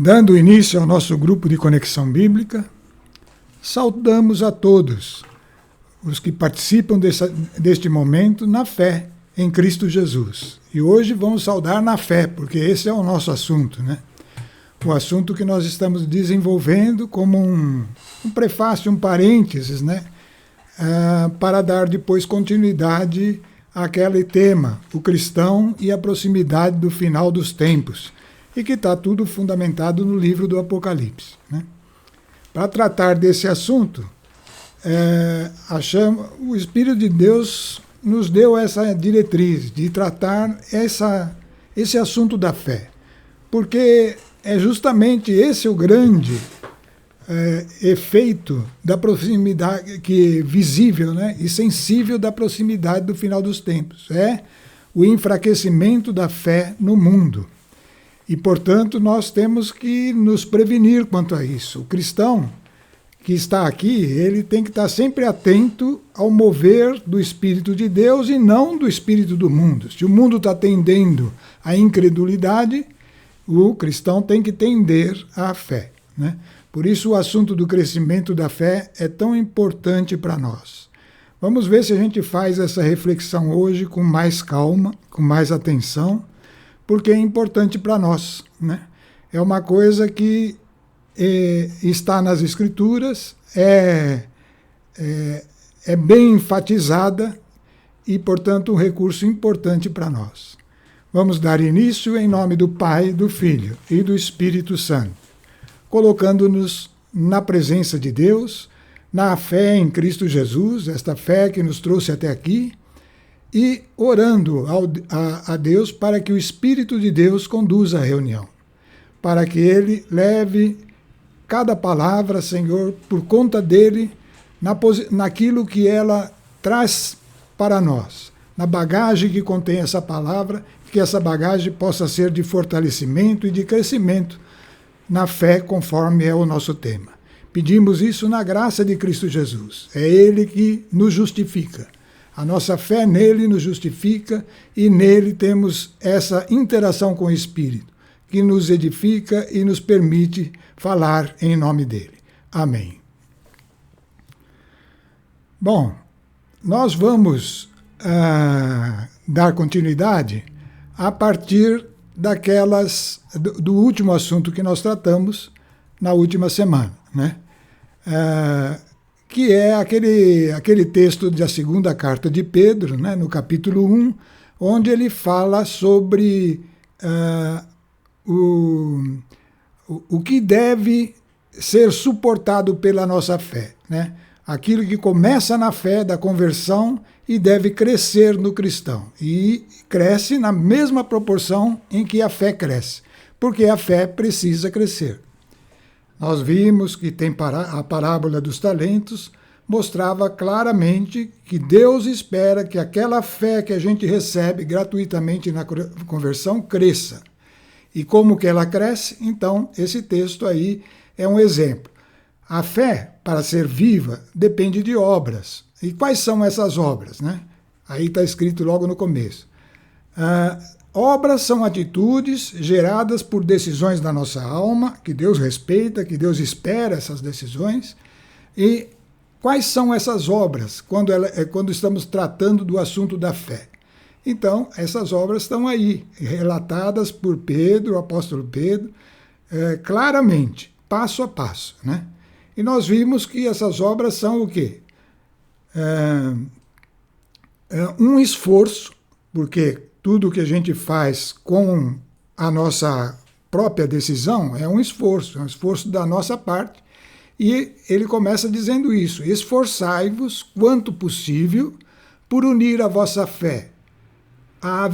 Dando início ao nosso grupo de Conexão Bíblica, saudamos a todos os que participam deste momento na fé em Cristo Jesus. E hoje vamos saudar na fé, porque esse é o nosso assunto, né? O assunto que nós estamos desenvolvendo como um prefácio, um parênteses, né? Para dar depois continuidade àquele tema, o cristão e a proximidade do final dos tempos, e que está tudo fundamentado no livro do Apocalipse, né? Para tratar desse assunto, o Espírito de Deus nos deu essa diretriz de tratar esse assunto da fé, porque é justamente esse o grande efeito da proximidade, que é visível, né, e sensível da proximidade do final dos tempos. É o enfraquecimento da fé no mundo. E, portanto, nós temos que nos prevenir quanto a isso. O cristão que está aqui, ele tem que estar sempre atento ao mover do Espírito de Deus e não do Espírito do mundo. Se o mundo está tendendo à incredulidade, o cristão tem que tender à fé, né? Por isso o assunto do crescimento da fé é tão importante para nós. Vamos ver se a gente faz essa reflexão hoje com mais calma, com mais atenção, porque é importante para nós, né? É uma coisa que está nas Escrituras, é bem enfatizada e, portanto, um recurso importante para nós. Vamos dar início em nome do Pai, do Filho e do Espírito Santo, colocando-nos na presença de Deus, na fé em Cristo Jesus, esta fé que nos trouxe até aqui, e orando a Deus para que o Espírito de Deus conduza a reunião, para que Ele leve cada palavra, Senhor, por conta dEle, naquilo que ela traz para nós, na bagagem que contém essa palavra, que essa bagagem possa ser de fortalecimento e de crescimento na fé, conforme é o nosso tema. Pedimos isso na graça de Cristo Jesus. É Ele que nos justifica. A nossa fé nele nos justifica e nele temos essa interação com o Espírito, que nos edifica e nos permite falar em nome dele. Amém. Bom, nós vamos dar continuidade a partir do último assunto que nós tratamos na última semana, né? Que é aquele texto da segunda carta de Pedro, né, no capítulo 1, onde ele fala sobre o que deve ser suportado pela nossa fé, né? Aquilo que começa na fé da conversão e deve crescer no cristão. E cresce na mesma proporção em que a fé cresce, porque a fé precisa crescer. Nós vimos que a parábola dos talentos mostrava claramente que Deus espera que aquela fé que a gente recebe gratuitamente na conversão cresça. E como que ela cresce? Então, esse texto aí é um exemplo. A fé, para ser viva, depende de obras. E quais são essas obras, né? Aí está escrito logo no começo. Obras são atitudes geradas por decisões da nossa alma, que Deus respeita, que Deus espera essas decisões. E quais são essas obras quando estamos tratando do assunto da fé? Então, essas obras estão aí, relatadas por Pedro, o apóstolo Pedro, claramente, passo a passo, né? E nós vimos que essas obras são o quê? Um esforço, porque tudo que a gente faz com a nossa própria decisão é um esforço da nossa parte. E ele começa dizendo isso: esforçai-vos quanto possível por unir a vossa fé à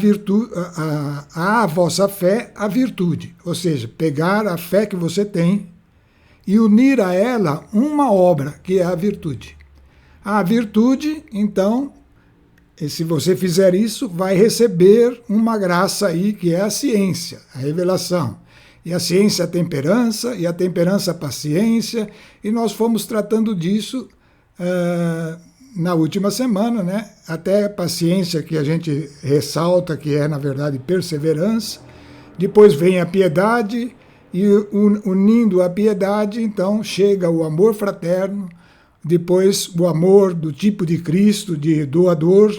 vossa fé a virtude. Ou seja, pegar a fé que você tem e unir a ela uma obra, que é a virtude. A virtude, então, se você fizer isso, vai receber uma graça aí, que é a ciência, a revelação. E a ciência a temperança, e a temperança a paciência, e nós fomos tratando disso na última semana, né? Até a paciência, que a gente ressalta que é, na verdade, perseverança. Depois vem a piedade, E unindo a piedade, então, chega o amor fraterno, depois o amor do tipo de Cristo, de doador,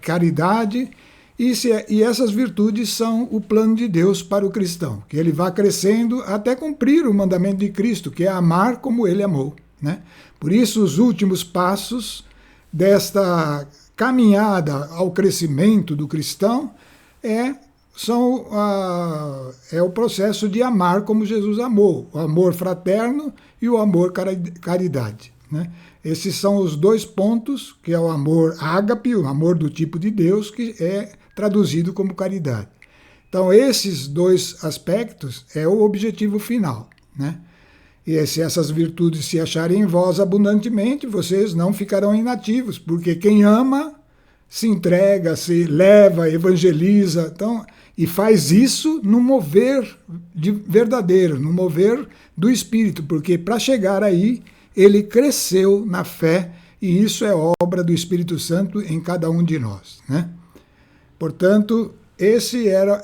caridade, e essas virtudes são o plano de Deus para o cristão, que ele vá crescendo até cumprir o mandamento de Cristo, que é amar como ele amou, né? Por isso, os últimos passos desta caminhada ao crescimento do cristão é o processo de amar como Jesus amou, o amor fraterno e o amor caridade, né? Esses são os dois pontos, que é o amor ágape, o amor do tipo de Deus, que é traduzido como caridade. Então, esses dois aspectos é o objetivo final, né? E se essas virtudes se acharem em vós abundantemente, vocês não ficarão inativos, porque quem ama se entrega, se leva, evangeliza, então, e faz isso no mover verdadeiro, no mover do Espírito, porque para chegar aí, ele cresceu na fé, e isso é obra do Espírito Santo em cada um de nós, né? Portanto,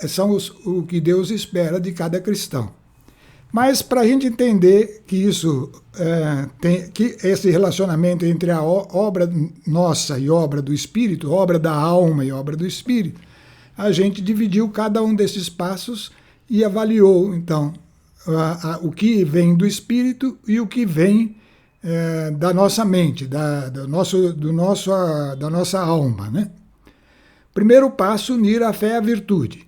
são o que Deus espera de cada cristão. Mas para a gente entender que isso que esse relacionamento entre a obra nossa e obra do Espírito, obra da alma e obra do Espírito, a gente dividiu cada um desses passos e avaliou, então, o que vem do Espírito e o que vem da nossa mente, da nossa alma, né? Primeiro passo, unir a fé à virtude.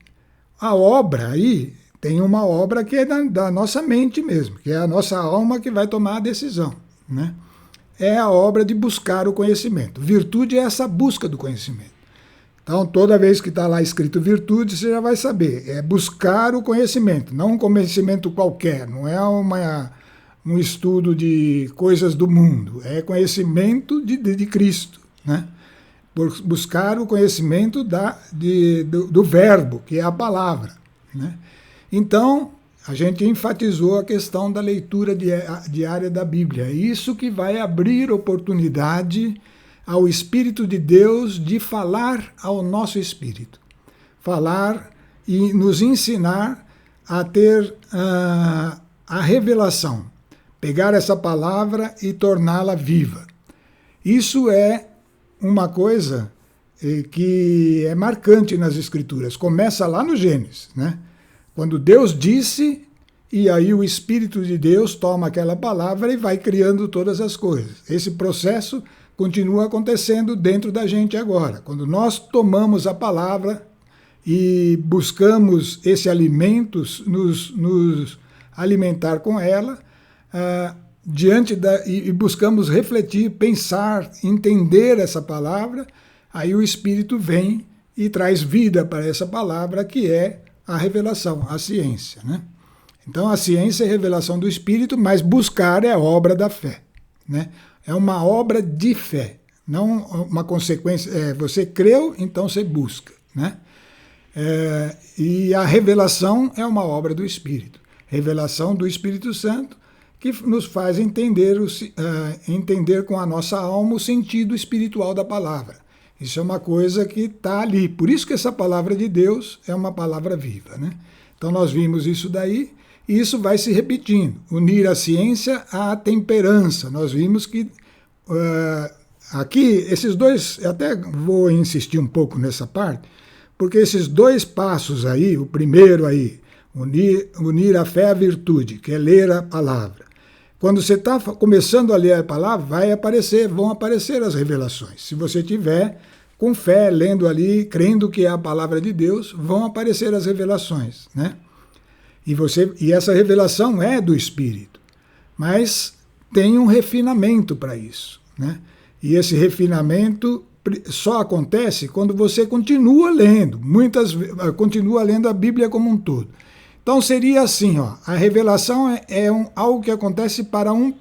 A obra aí tem uma obra que é da nossa mente mesmo, que é a nossa alma que vai tomar a decisão, né? É a obra de buscar o conhecimento. Virtude é essa busca do conhecimento. Então, toda vez que está lá escrito virtude, você já vai saber. É buscar o conhecimento, não um conhecimento qualquer, não é um estudo de coisas do mundo, é conhecimento de Cristo, né? Buscar o conhecimento do verbo, que é a palavra, né? Então, a gente enfatizou a questão da leitura diária da Bíblia. Isso que vai abrir oportunidade ao Espírito de Deus de falar ao nosso espírito. Falar e nos ensinar a ter a revelação. Pegar essa palavra e torná-la viva. Isso é uma coisa que é marcante nas Escrituras. Começa lá no Gênesis, né? Quando Deus disse, e aí o Espírito de Deus toma aquela palavra e vai criando todas as coisas. Esse processo continua acontecendo dentro da gente agora. Quando nós tomamos a palavra e buscamos esse alimento, nos alimentar com ela, e buscamos refletir, pensar, entender essa palavra, aí o Espírito vem e traz vida para essa palavra, que é a revelação, a ciência, né? Então, a ciência é a revelação do Espírito, mas buscar é a obra da fé, né? É uma obra de fé, não uma consequência. Você creu, então você busca, né? E a revelação é uma obra do Espírito. Revelação do Espírito Santo, que nos faz entender com a nossa alma o sentido espiritual da palavra. Isso é uma coisa que está ali. Por isso que essa palavra de Deus é uma palavra viva, né? Então nós vimos isso daí, e isso vai se repetindo. Unir a ciência à temperança. Nós vimos que aqui, esses dois, eu até vou insistir um pouco nessa parte, porque esses dois passos aí, o primeiro aí, unir a fé à virtude, que é ler a palavra. Quando você está começando a ler a palavra, vão aparecer as revelações. Se você tiver com fé, lendo ali, crendo que é a palavra de Deus, vão aparecer as revelações, né? E essa revelação é do Espírito, mas tem um refinamento para isso, né? E esse refinamento só acontece quando você continua lendo, continua lendo a Bíblia como um todo. Então seria assim, ó, a revelação é algo que acontece para um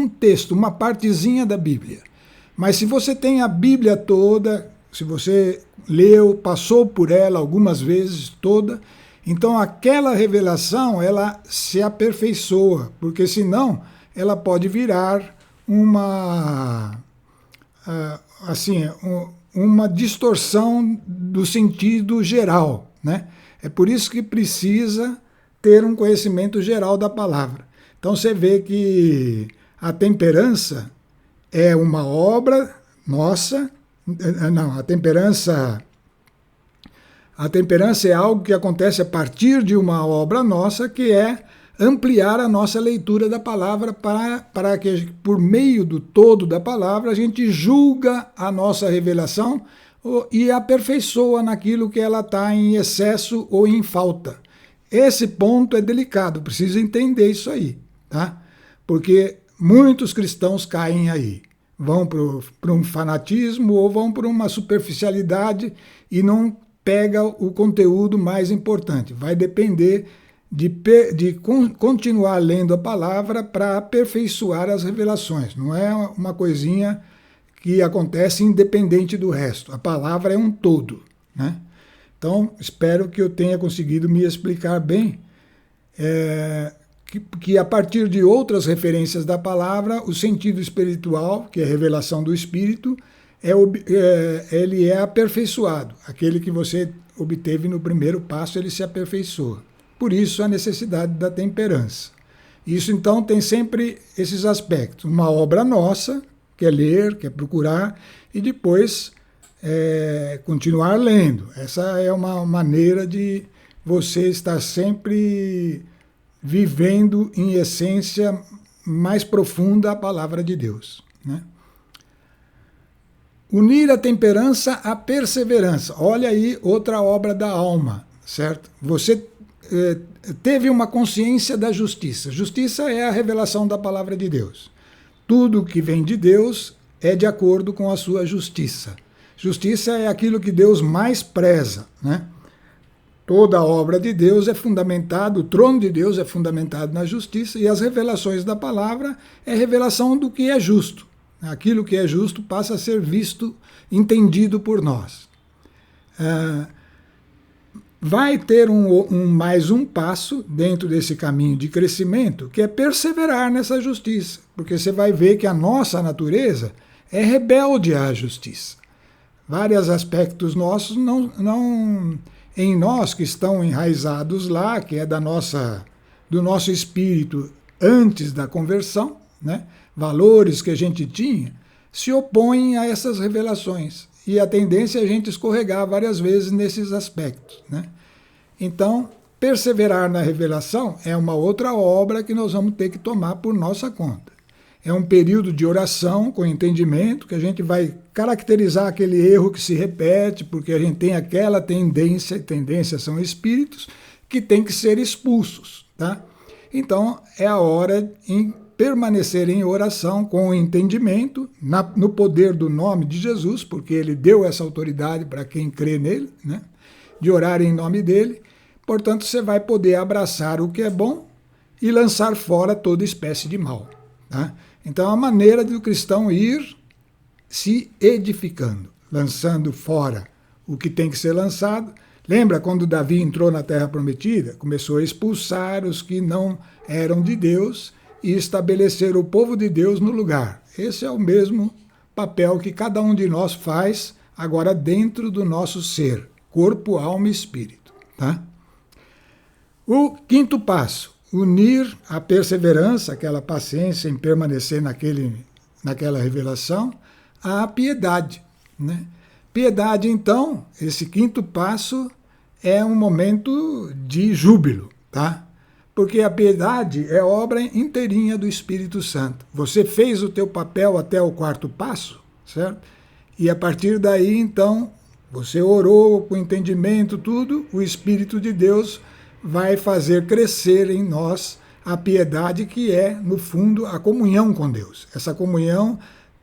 texto, uma partezinha da Bíblia. Mas se você tem a Bíblia toda, se você leu, passou por ela algumas vezes toda, então aquela revelação ela se aperfeiçoa, porque senão ela pode virar uma distorção do sentido geral, né? É por isso que precisa ter um conhecimento geral da palavra. Então você vê que a temperança é uma obra nossa. Não, a temperança é algo que acontece a partir de uma obra nossa, que é ampliar a nossa leitura da palavra para que, por meio do todo da palavra, a gente julga a nossa revelação e aperfeiçoa naquilo que ela está em excesso ou em falta. Esse ponto é delicado, precisa entender isso aí, tá? Porque muitos cristãos caem aí. Vão para um fanatismo ou vão para uma superficialidade e não pega o conteúdo mais importante. Vai depender de continuar lendo a palavra para aperfeiçoar as revelações. Não é uma coisinha que acontece independente do resto. A palavra é um todo, né? Então, espero que eu tenha conseguido me explicar bem, que a partir de outras referências da palavra, o sentido espiritual, que é a revelação do Espírito, ele é aperfeiçoado. Aquele que você obteve no primeiro passo, ele se aperfeiçoa. Por isso, a necessidade da temperança. Isso, então, tem sempre esses aspectos. Uma obra nossa, que é ler, que é procurar, e depois continuar lendo. Essa é uma maneira de você estar sempre vivendo em essência mais profunda a palavra de Deus, né? Unir a temperança à perseverança. Olha aí outra obra da alma, certo? Você teve uma consciência da justiça. Justiça é a revelação da palavra de Deus. Tudo que vem de Deus é de acordo com a sua justiça. Justiça é aquilo que Deus mais preza, né? Toda a obra de Deus é fundamentada, o trono de Deus é fundamentado na justiça, e as revelações da palavra é revelação do que é justo. Aquilo que é justo passa a ser visto, entendido por nós. Vai ter mais um passo dentro desse caminho de crescimento, que é perseverar nessa justiça, porque você vai ver que a nossa natureza é rebelde à justiça. Vários aspectos nossos em nós que estão enraizados lá, que é do nosso espírito antes da conversão, né? Valores que a gente tinha, se opõem a essas revelações. E a tendência é a gente escorregar várias vezes nesses aspectos, né? Então, perseverar na revelação é uma outra obra que nós vamos ter que tomar por nossa conta. É um período de oração com entendimento, que a gente vai caracterizar aquele erro que se repete, porque a gente tem aquela tendência são espíritos, que tem que ser expulsos, tá? Então, é a hora em permanecer em oração com o entendimento, no poder do nome de Jesus, porque ele deu essa autoridade para quem crê nele, né? De orar em nome dele. Portanto, você vai poder abraçar o que é bom e lançar fora toda espécie de mal, tá? Então, a maneira do cristão ir se edificando, lançando fora o que tem que ser lançado. Lembra quando Davi entrou na Terra Prometida? Começou a expulsar os que não eram de Deus e estabelecer o povo de Deus no lugar. Esse é o mesmo papel que cada um de nós faz agora dentro do nosso ser, corpo, alma e espírito, tá? O quinto passo, unir a perseverança, aquela paciência em permanecer naquela revelação, à piedade, né? Piedade, então, esse quinto passo é um momento de júbilo, tá? Porque a piedade é obra inteirinha do Espírito Santo. Você fez o teu papel até o quarto passo, certo? E a partir daí, então, você orou com entendimento, tudo, o Espírito de Deus vai fazer crescer em nós a piedade, que é, no fundo, a comunhão com Deus. Essa comunhão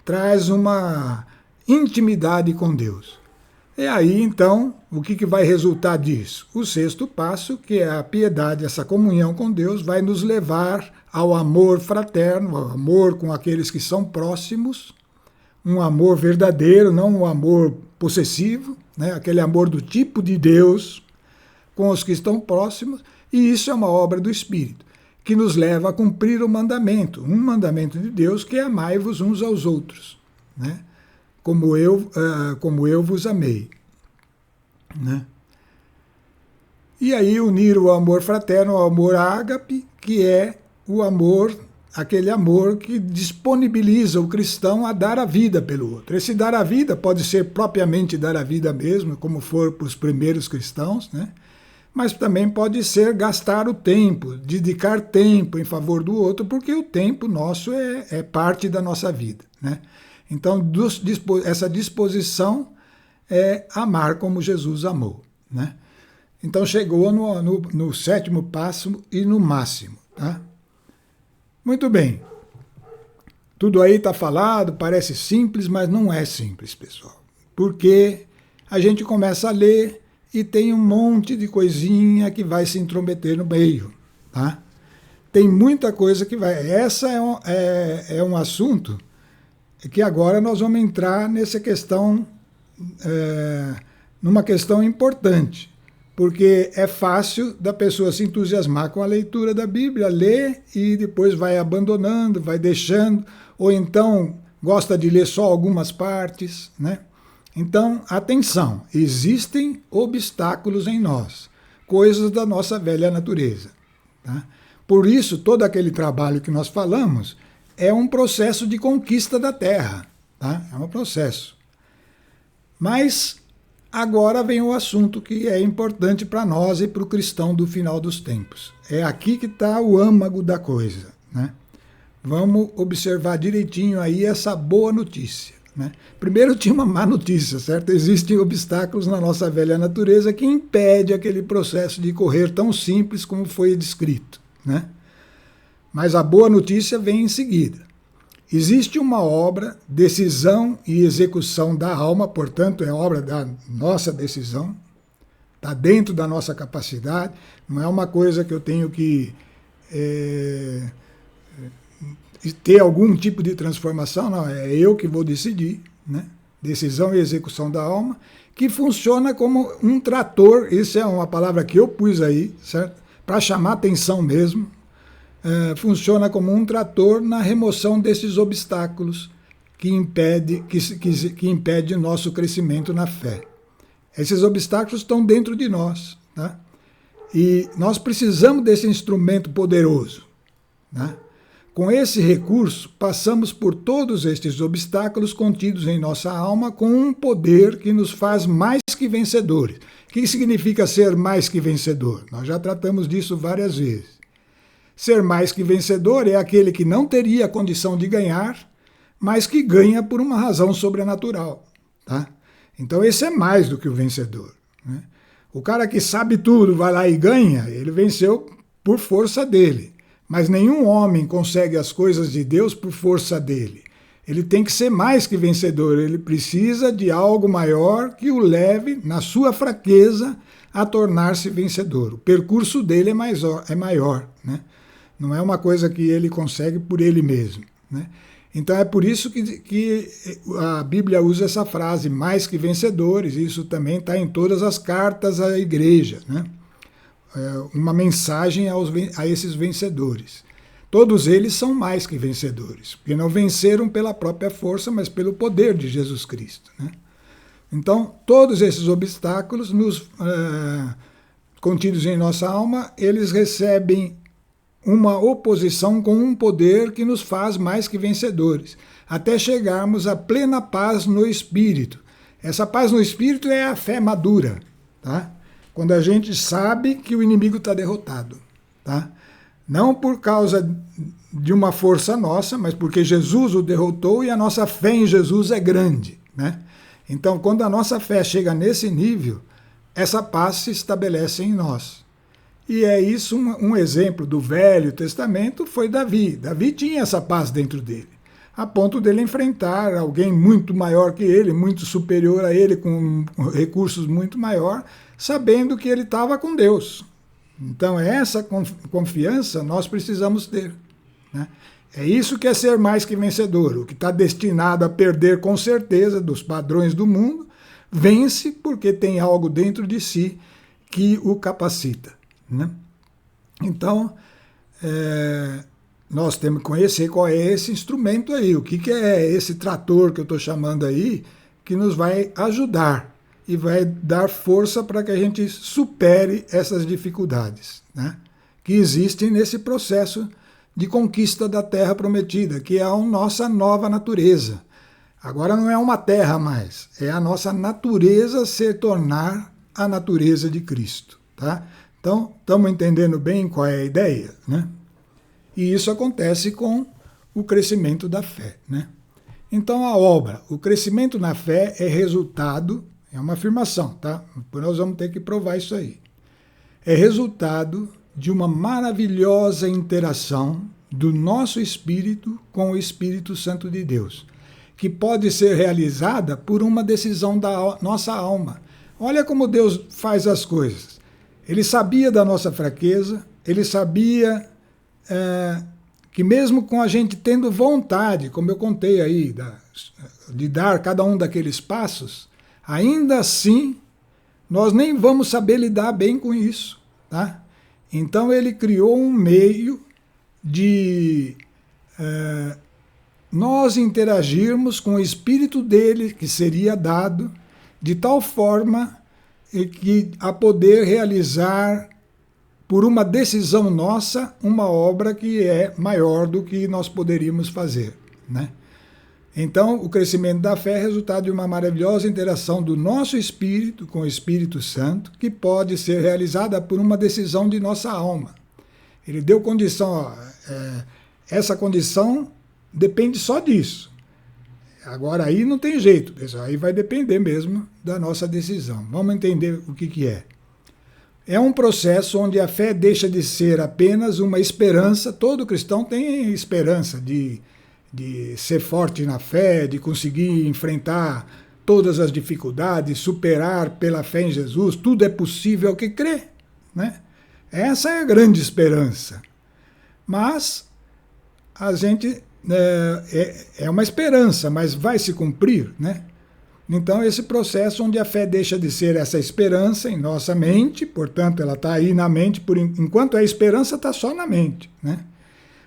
traz uma intimidade com Deus. E aí, então, o que vai resultar disso? O sexto passo, que é a piedade, essa comunhão com Deus, vai nos levar ao amor fraterno, ao amor com aqueles que são próximos, um amor verdadeiro, não um amor possessivo, né? Aquele amor do tipo de Deus com os que estão próximos, e isso é uma obra do Espírito, que nos leva a cumprir o mandamento, um mandamento de Deus, que é amai-vos uns aos outros, né? Como eu vos amei, né? E aí unir o amor fraterno ao amor ágape, que é o amor, aquele amor que disponibiliza o cristão a dar a vida pelo outro. Esse dar a vida pode ser propriamente dar a vida mesmo, como for para os primeiros cristãos, né? Mas também pode ser gastar o tempo, dedicar tempo em favor do outro, porque o tempo nosso é parte da nossa vida, né? Então, essa disposição é amar como Jesus amou, né? Então chegou no sétimo passo e no máximo, tá? Muito bem. Tudo aí está falado, parece simples, mas não é simples, pessoal. Porque a gente começa a ler e tem um monte de coisinha que vai se intrometer no meio, tá? Tem muita coisa que vai... Essa é um assunto que agora nós vamos entrar nessa questão, numa questão importante. Porque é fácil da pessoa se entusiasmar com a leitura da Bíblia, ler e depois vai abandonando, vai deixando, ou então gosta de ler só algumas partes, né? Então, atenção, existem obstáculos em nós, coisas da nossa velha natureza, tá? Por isso, todo aquele trabalho que nós falamos é um processo de conquista da terra, tá? É um processo. Mas agora vem o assunto que é importante para nós e para o cristão do final dos tempos. É aqui que está o âmago da coisa, né? Vamos observar direitinho aí essa boa notícia, né? Primeiro tinha uma má notícia, certo? Existem obstáculos na nossa velha natureza que impedem aquele processo de correr tão simples como foi descrito, né? Mas a boa notícia vem em seguida. Existe uma obra, decisão e execução da alma, portanto, é obra da nossa decisão, está dentro da nossa capacidade, não é uma coisa que eu tenho que ter algum tipo de transformação, não, é eu que vou decidir, né? Decisão e execução da alma, que funciona como um trator, isso é uma palavra que eu pus aí, certo? Para chamar atenção mesmo. Funciona como um trator na remoção desses obstáculos que impede nosso crescimento na fé. Esses obstáculos estão dentro de nós, tá? E nós precisamos desse instrumento poderoso, né? Com esse recurso, passamos por todos estes obstáculos contidos em nossa alma com um poder que nos faz mais que vencedores. O que significa ser mais que vencedor? Nós já tratamos disso várias vezes. Ser mais que vencedor é aquele que não teria a condição de ganhar, mas que ganha por uma razão sobrenatural, tá? Então esse é mais do que o vencedor, né? O cara que sabe tudo, vai lá e ganha, ele venceu por força dele. Mas nenhum homem consegue as coisas de Deus por força dele. Ele tem que ser mais que vencedor, ele precisa de algo maior que o leve, na sua fraqueza, a tornar-se vencedor. O percurso dele é maior, né? Não é uma coisa que ele consegue por ele mesmo, né? Então é por isso que a Bíblia usa essa frase, mais que vencedores. Isso também está em todas as cartas à igreja, né? Uma mensagem a esses vencedores. Todos eles são mais que vencedores, porque não venceram pela própria força, mas pelo poder de Jesus Cristo, né? Então, todos esses obstáculos contidos em nossa alma, eles recebem uma oposição com um poder que nos faz mais que vencedores, até chegarmos à plena paz no Espírito. Essa paz no Espírito é a fé madura, tá? Quando a gente sabe que o inimigo está derrotado, tá? Não por causa de uma força nossa, mas porque Jesus o derrotou e a nossa fé em Jesus é grande, né? Então, quando a nossa fé chega nesse nível, essa paz se estabelece em nós. E é isso, um exemplo do Velho Testamento foi Davi. Davi tinha essa paz dentro dele, a ponto dele enfrentar alguém muito maior que ele, muito superior a ele, com recursos muito maior, sabendo que ele estava com Deus. Então, essa confiança nós precisamos ter, né? É isso que é ser mais que vencedor. O que está destinado a perder com certeza dos padrões do mundo, vence porque tem algo dentro de si que o capacita, né? Então, nós temos que conhecer qual é esse instrumento aí, o que é esse trator que eu estou chamando aí, que nos vai ajudar. e vai dar força para que a gente supere essas dificuldades, né, que existem nesse processo de conquista da terra prometida, que é a nossa nova natureza. Agora não é uma terra mais, é a nossa natureza se tornar a natureza de Cristo. Tá? Então, estamos entendendo bem qual é a ideia, né? E isso acontece com o crescimento da fé, né? Então, a obra, o crescimento na fé é resultado, é uma afirmação, tá? Depois nós vamos ter que provar isso aí. É resultado de uma maravilhosa interação do nosso espírito com o Espírito Santo de Deus, que pode ser realizada por uma decisão da nossa alma. Olha como Deus faz as coisas. Ele sabia da nossa fraqueza, ele sabia que mesmo com a gente tendo vontade, como eu contei aí, de dar cada um daqueles passos, ainda assim nós nem vamos saber lidar bem com isso. Tá? Então ele criou um meio de nós interagirmos com o Espírito dele, que seria dado, de tal forma que a poder realizar, por uma decisão nossa, uma obra que é maior do que nós poderíamos fazer, né? Então, o crescimento da fé é resultado de uma maravilhosa interação do nosso espírito com o Espírito Santo, que pode ser realizada por uma decisão de nossa alma. Ele deu condição, essa condição depende só disso. Agora aí não tem jeito, pessoal, aí vai depender mesmo da nossa decisão. Vamos entender o que é. É um processo onde a fé deixa de ser apenas uma esperança. Todo cristão tem esperança de ser forte na fé, de conseguir enfrentar todas as dificuldades, superar pela fé em Jesus. Tudo é possível ao que crê, né? Essa é a grande esperança. Mas a gente é uma esperança, mas vai se cumprir, né? Então, esse processo onde a fé deixa de ser essa esperança em nossa mente, portanto, ela está aí na mente, enquanto a esperança está só na mente, né?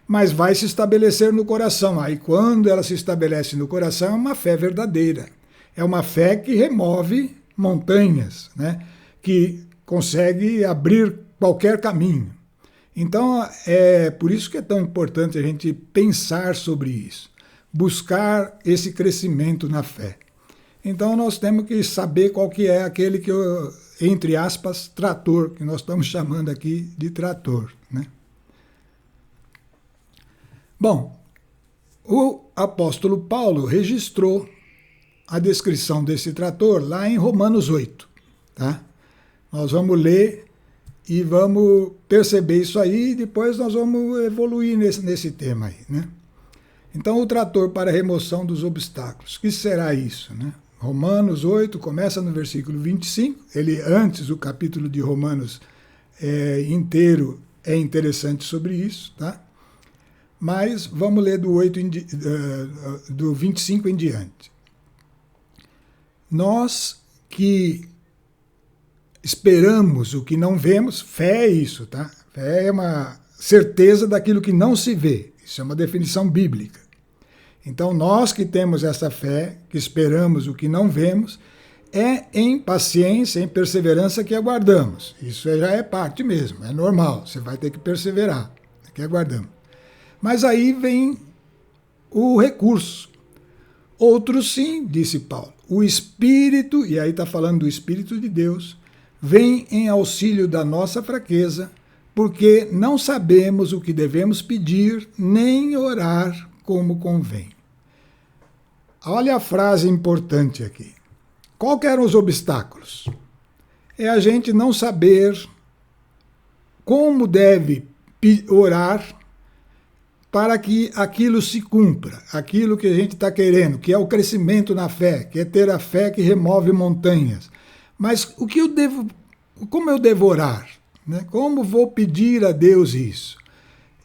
Mas vai se estabelecer no coração. Aí, quando ela se estabelece no coração, é uma fé verdadeira. É uma fé que remove montanhas, né? Que consegue abrir qualquer caminho. Então, é por isso que é tão importante a gente pensar sobre isso, buscar esse crescimento na fé. Então, nós temos que saber qual que é aquele que, entre aspas, trator, que nós estamos chamando aqui de trator, né? Bom, o apóstolo Paulo registrou a descrição desse trator lá em Romanos 8, tá? Nós vamos ler e vamos perceber isso aí e depois nós vamos evoluir nesse tema aí, né? Então, o trator para a remoção dos obstáculos. O que será isso, né? Romanos 8, começa no versículo 25. Antes, o capítulo de Romanos inteiro é interessante sobre isso, tá? Mas vamos ler do 25 em diante. Nós que esperamos o que não vemos, fé é isso, tá? Fé é uma certeza daquilo que não se vê. Isso é uma definição bíblica. Então, nós que temos essa fé, que esperamos o que não vemos, é em paciência, em perseverança que aguardamos. Isso já é parte mesmo, é normal, você vai ter que perseverar, que aguardamos. Mas aí vem o recurso. Outros sim, disse Paulo, o Espírito, e aí está falando do Espírito de Deus, vem em auxílio da nossa fraqueza, porque não sabemos o que devemos pedir, nem orar como convém. Olha a frase importante aqui. Qual que eram os obstáculos? É a gente não saber como deve orar para que aquilo se cumpra, aquilo que a gente está querendo, que é o crescimento na fé, que é ter a fé que remove montanhas. Mas como eu devo orar? Né? Como vou pedir a Deus isso?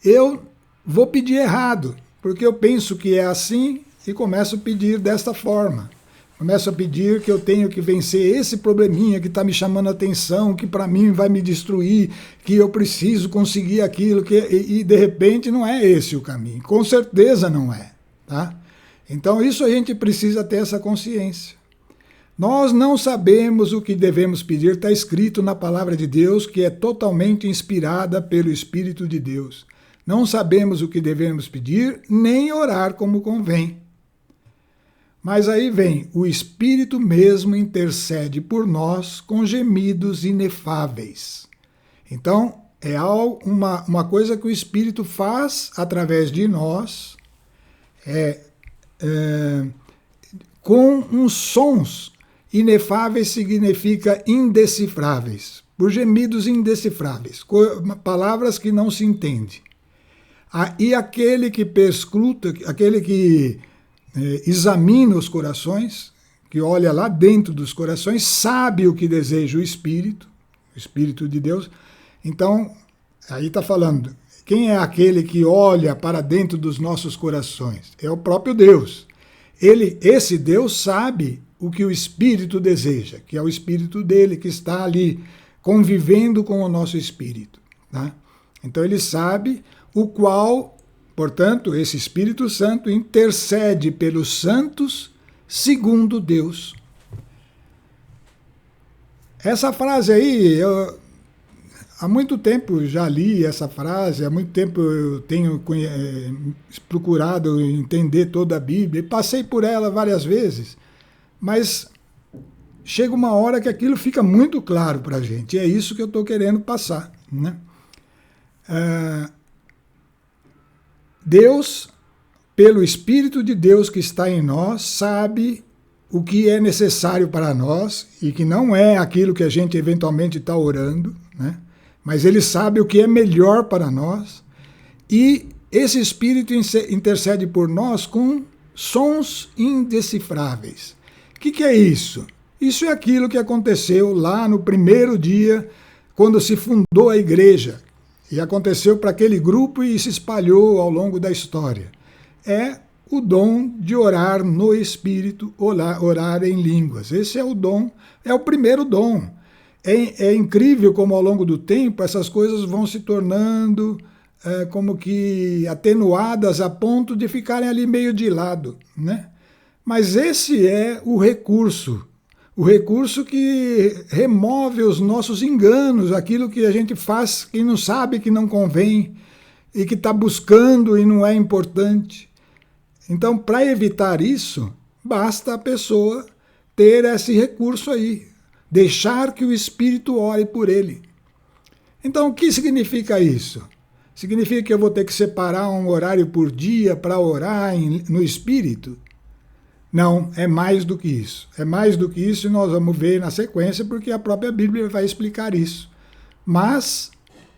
Eu vou pedir errado, porque eu penso que é assim e começo a pedir desta forma. Começo a pedir que eu tenho que vencer esse probleminha que está me chamando a atenção, que para mim vai me destruir, que eu preciso conseguir aquilo, e de repente não é esse o caminho. Com certeza não é. Tá? Então isso a gente precisa ter essa consciência. Nós não sabemos o que devemos pedir, está escrito na palavra de Deus, que é totalmente inspirada pelo Espírito de Deus. Não sabemos o que devemos pedir, nem orar como convém. Mas aí vem, o Espírito mesmo intercede por nós com gemidos inefáveis. Então, é uma coisa que o Espírito faz através de nós, com uns sons. Inefáveis significa indecifráveis, por gemidos indecifráveis, palavras que não se entendem. E aquele que perscruta, aquele que examina os corações, que olha lá dentro dos corações, sabe o que deseja o Espírito de Deus. Então, aí está falando, quem é aquele que olha para dentro dos nossos corações? É o próprio Deus. Esse Deus sabe o que o Espírito deseja, que é o Espírito dele que está ali convivendo com o nosso Espírito. Tá? Então ele sabe o qual, portanto, esse Espírito Santo intercede pelos santos segundo Deus. Essa frase aí, há muito tempo já li essa frase, há muito tempo eu tenho procurado entender toda a Bíblia, e passei por ela várias vezes, mas chega uma hora que aquilo fica muito claro para a gente, e é isso que eu estou querendo passar. Né? Deus, pelo Espírito de Deus que está em nós, sabe o que é necessário para nós, e que não é aquilo que a gente eventualmente está orando, né? Mas ele sabe o que é melhor para nós, e esse Espírito intercede por nós com sons indecifráveis. O que é isso? Isso é aquilo que aconteceu lá no primeiro dia, quando se fundou a igreja, e aconteceu para aquele grupo e se espalhou ao longo da história. É o dom de orar no Espírito, orar em línguas. Esse é o dom, é o primeiro dom. É incrível como ao longo do tempo essas coisas vão se tornando como que atenuadas a ponto de ficarem ali meio de lado, né? Mas esse é o recurso que remove os nossos enganos, aquilo que a gente faz que não sabe que não convém e que está buscando e não é importante. Então, para evitar isso, basta a pessoa ter esse recurso aí, deixar que o Espírito ore por ele. Então, o que significa isso? Significa que eu vou ter que separar um horário por dia para orar no Espírito? Não, é mais do que isso. É mais do que isso e nós vamos ver na sequência, porque a própria Bíblia vai explicar isso. Mas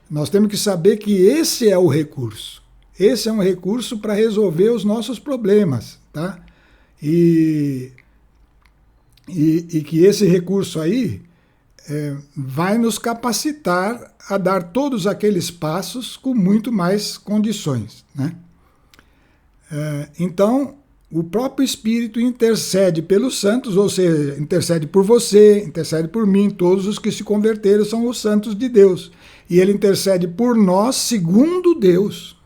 nós temos que saber que esse é o recurso. Esse é um recurso para resolver os nossos problemas, tá? E que esse recurso aí vai nos capacitar a dar todos aqueles passos com muito mais condições, né? Então, o próprio Espírito intercede pelos santos, ou seja, intercede por você, intercede por mim, todos os que se converteram são os santos de Deus. E ele intercede por nós segundo Deus.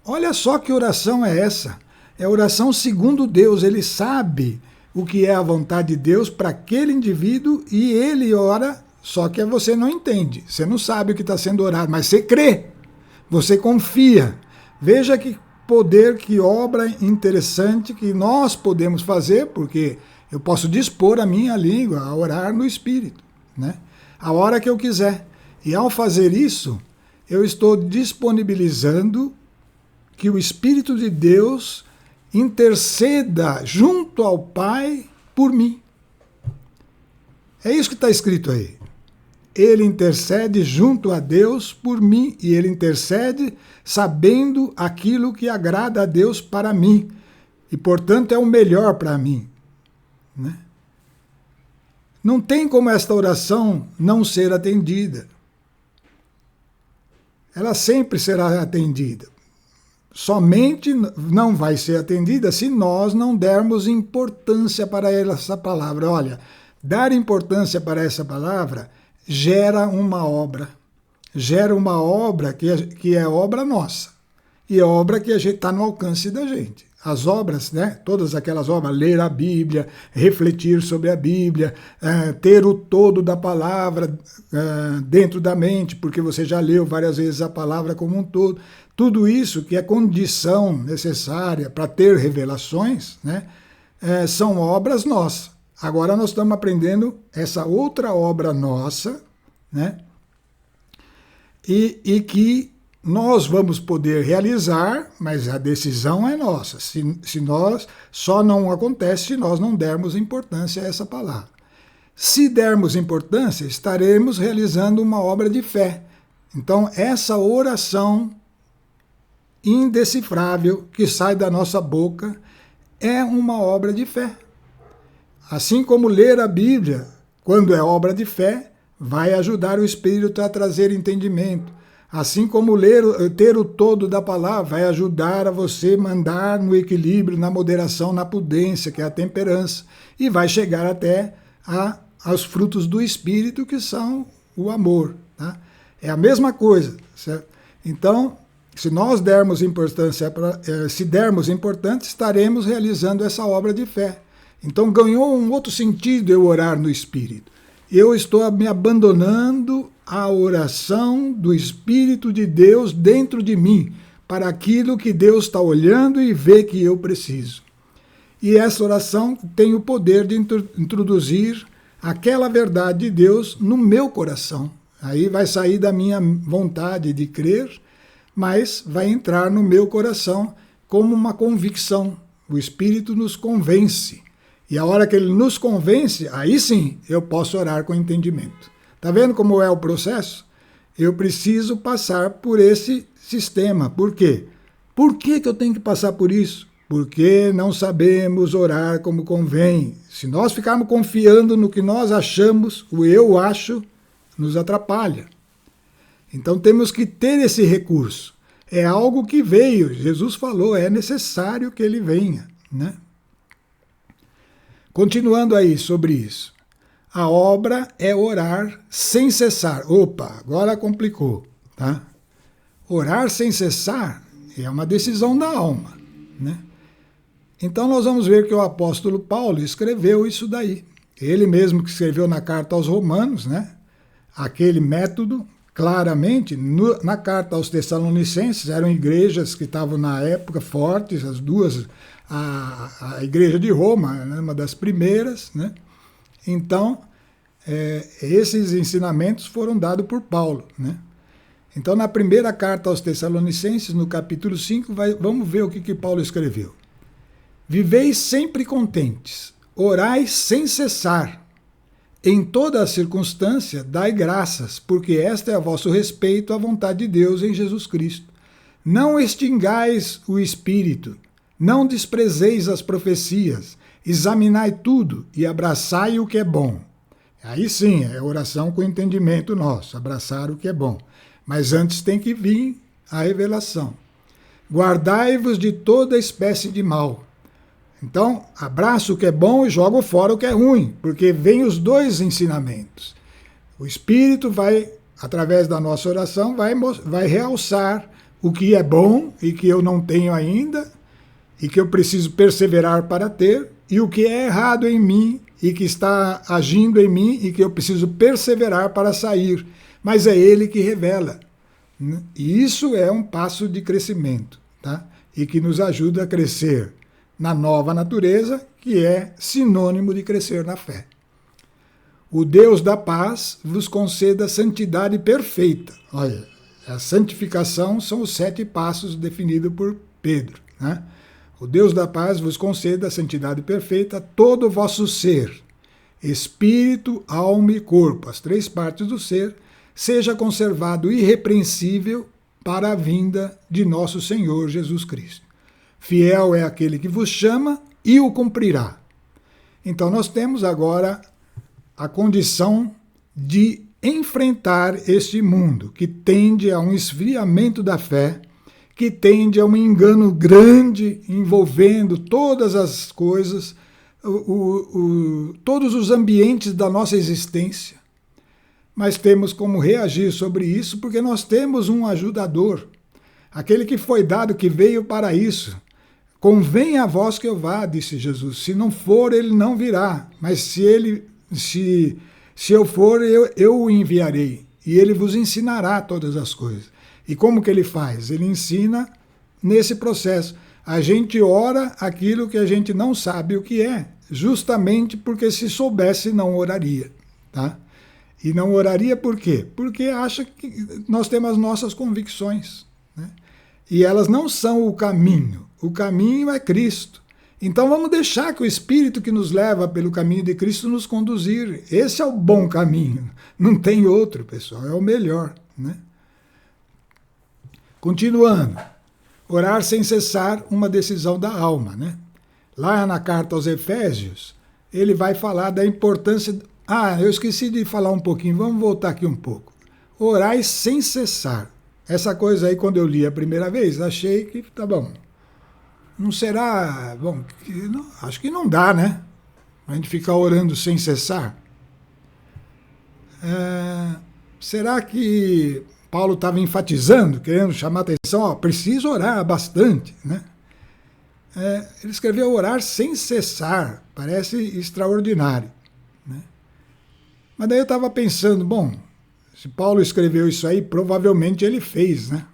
Olha só que oração é essa. É oração segundo Deus. Ele sabe o que é a vontade de Deus para aquele indivíduo e ele ora, só que você não entende. Você não sabe o que está sendo orado, mas você crê, você confia. Veja que poder, que obra interessante que nós podemos fazer, porque eu posso dispor a minha língua a orar no Espírito, né? A hora que eu quiser. E ao fazer isso, eu estou disponibilizando que o Espírito de Deus interceda junto ao Pai por mim. É isso que está escrito aí. Ele intercede junto a Deus por mim, e ele intercede sabendo aquilo que agrada a Deus para mim, e portanto é o melhor para mim, né? Não tem como esta oração não ser atendida. Ela sempre será atendida. Somente não vai ser atendida se nós não dermos importância para essa palavra. Olha, dar importância para essa palavra gera uma obra que é obra nossa, e é obra que a gente está no alcance da gente. as obras, né? Todas aquelas obras, ler a Bíblia, refletir sobre a Bíblia, ter o todo da palavra dentro da mente, porque você já leu várias vezes a palavra como um todo. Tudo isso que é condição necessária para ter revelações, né? São obras nossas. Agora nós estamos aprendendo essa outra obra nossa, né? E que nós vamos poder realizar, mas a decisão é nossa. Se nós, só não acontece se nós não dermos importância a essa palavra. Se dermos importância, estaremos realizando uma obra de fé. Então, essa oração indecifrável que sai da nossa boca é uma obra de fé. Assim como ler a Bíblia, quando é obra de fé, vai ajudar o Espírito a trazer entendimento. Assim como ter o todo da palavra vai ajudar a você mandar no equilíbrio, na moderação, na prudência, que é a temperança, e vai chegar até aos frutos do Espírito, que são o amor. Tá? É a mesma coisa. Certo? Então, se nós dermos importância, estaremos realizando essa obra de fé. Então ganhou um outro sentido eu orar no Espírito. Eu estou me abandonando à oração do Espírito de Deus dentro de mim, para aquilo que Deus está olhando e vê que eu preciso. E essa oração tem o poder de introduzir aquela verdade de Deus no meu coração. Aí vai sair da minha vontade de crer, mas vai entrar no meu coração como uma convicção. O Espírito nos convence. E a hora que ele nos convence, aí sim eu posso orar com entendimento. Está vendo como é o processo? Eu preciso passar por esse sistema. Por quê? Por que eu tenho que passar por isso? Porque não sabemos orar como convém. Se nós ficarmos confiando no que nós achamos, o eu acho nos atrapalha. Então temos que ter esse recurso. É algo que veio, Jesus falou, é necessário que ele venha, né? Continuando aí sobre isso. A obra é orar sem cessar. Opa, agora complicou, tá? Orar sem cessar é uma decisão da alma, né? Então nós vamos ver que o apóstolo Paulo escreveu isso daí. Ele mesmo que escreveu na carta aos Romanos, né? Aquele método, claramente, na carta aos Tessalonicenses, eram igrejas que estavam na época fortes, as duas, a igreja de Roma, né, uma das primeiras, né? Então, esses ensinamentos foram dados por Paulo, né? Então, na primeira carta aos Tessalonicenses, no capítulo 5, vamos ver o que Paulo escreveu. Viveis sempre contentes, orai sem cessar. Em toda a circunstância, dai graças, porque esta é a vosso respeito à vontade de Deus em Jesus Cristo. Não extingais o Espírito, não desprezeis as profecias, examinai tudo e abraçai o que é bom. Aí sim, é oração com entendimento nosso, abraçar o que é bom. Mas antes tem que vir a revelação. Guardai-vos de toda espécie de mal. Então, abraço o que é bom e jogo fora o que é ruim, porque vem os dois ensinamentos. O Espírito vai, através da nossa oração, vai realçar o que é bom e que eu não tenho ainda, e que eu preciso perseverar para ter, e o que é errado em mim, e que está agindo em mim, e que eu preciso perseverar para sair. Mas é Ele que revela. E isso é um passo de crescimento, tá? E que nos ajuda a crescer na nova natureza, que é sinônimo de crescer na fé. O Deus da paz vos conceda santidade perfeita. Olha, a santificação são os 7 passos definidos por Pedro, né? O Deus da paz vos conceda a santidade perfeita, todo o vosso ser, espírito, alma e corpo, as 3 partes do ser, seja conservado irrepreensível para a vinda de nosso Senhor Jesus Cristo. Fiel é aquele que vos chama e o cumprirá. Então nós temos agora a condição de enfrentar este mundo que tende a um esfriamento da fé, que tende a um engano grande envolvendo todas as coisas, todos os ambientes da nossa existência. Mas temos como reagir sobre isso porque nós temos um ajudador, aquele que foi dado, que veio para isso. Convém a vós que eu vá, disse Jesus. Se não for, ele não virá. Mas se eu for, eu o enviarei. E ele vos ensinará todas as coisas. E como que ele faz? Ele ensina nesse processo. A gente ora aquilo que a gente não sabe o que é, justamente porque se soubesse não oraria, tá? E não oraria por quê? Porque acha que nós temos as nossas convicções, né? E elas não são o caminho. O caminho é Cristo. Então vamos deixar que o Espírito que nos leva pelo caminho de Cristo nos conduzir. Esse é o bom caminho. Não tem outro, pessoal. É o melhor, né? Continuando. Orar sem cessar, uma decisão da alma, né? Lá na carta aos Efésios, ele vai falar da importância... eu esqueci de falar um pouquinho, vamos voltar aqui um pouco. Orai sem cessar. Essa coisa aí, quando eu li a primeira vez, achei que tá bom. Não será... Bom, acho que não dá, né? A gente ficar orando sem cessar. Será que Paulo estava enfatizando, querendo chamar a atenção, preciso orar bastante, né? Ele escreveu orar sem cessar, parece extraordinário, né? Mas daí eu estava pensando, bom, se Paulo escreveu isso aí, provavelmente ele fez, né?